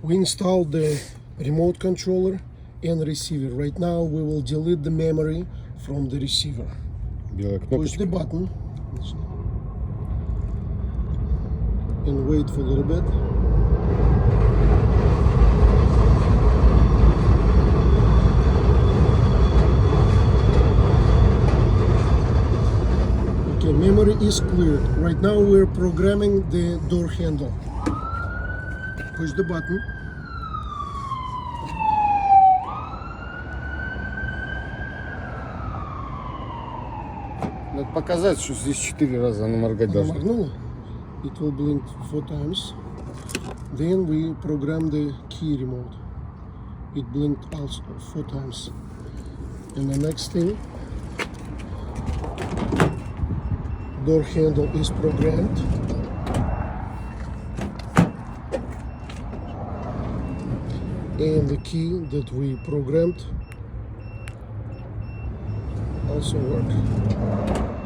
We installed the remote controller and receiver. Right now we will delete the memory from the receiver. Белая Push the кнопочка. button and wait for a little bit. Okay, memory is cleared. Right now we're programming the door handle. Push the button. Надо показать, что здесь 4 раза она моргать должна. Моргнула. It will blink 4 times. Then we program the key remote. It blinked also 4 times. And the next thing, door handle is programmed. And the key that we programmed also worked.